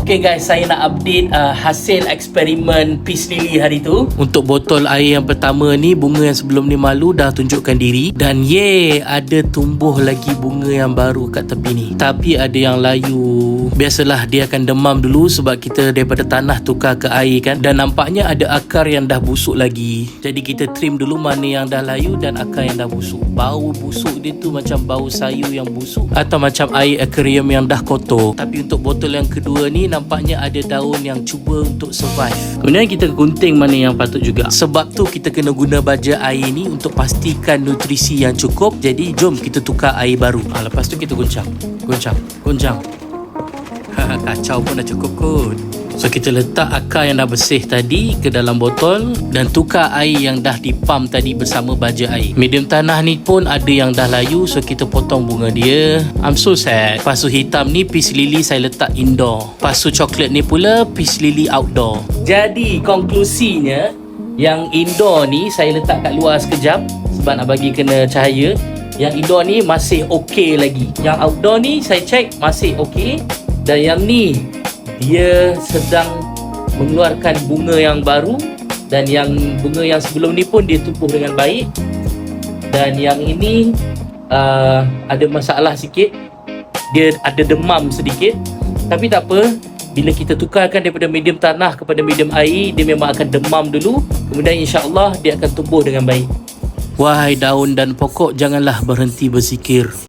Okay guys, saya nak update hasil eksperimen Peace Lily hari tu. Untuk botol air yang pertama ni, bunga yang sebelum ni malu dah tunjukkan diri. Dan ada tumbuh lagi bunga yang baru kat tepi ni. Tapi ada yang layu. Biasalah dia akan demam dulu sebab kita daripada tanah tukar ke air kan. Dan nampaknya ada akar yang dah busuk lagi. Jadi kita trim dulu mana yang dah layu dan akar yang dah busuk. Bau busuk dia tu macam bau sayur yang busuk atau macam air aquarium yang dah kotor. Tapi untuk botol yang kedua ni nampaknya ada daun yang cuba untuk survive. Kemudian kita gunting mana yang patut juga. Sebab tu kita kena guna baja air ni untuk pastikan nutrisi yang cukup. Jadi jom kita tukar air baru. Lepas tu kita goncang. Kacau pun dah cukup kot. So kita letak akar yang dah bersih tadi ke dalam botol dan tukar air yang dah dipam tadi bersama baja air. Medium tanah ni pun ada yang dah layu, so kita potong bunga dia. I'm so sad. Pasu hitam ni Peace Lily saya letak indoor. Pasu coklat ni pula Peace Lily outdoor. Jadi konklusinya, yang indoor ni saya letak kat luar sekejap sebab nak bagi kena cahaya. Yang indoor ni masih okey lagi. Yang outdoor ni saya check masih okey. Dan yang ni dia sedang mengeluarkan bunga yang baru. Dan yang bunga yang sebelum ni pun dia tumbuh dengan baik. Dan yang ini ada masalah sikit. Dia ada demam sedikit. Tapi tak apa, bila kita tukarkan daripada medium tanah kepada medium air, dia memang akan demam dulu. Kemudian insya-Allah dia akan tumbuh dengan baik. Wahai daun dan pokok, janganlah berhenti berzikir.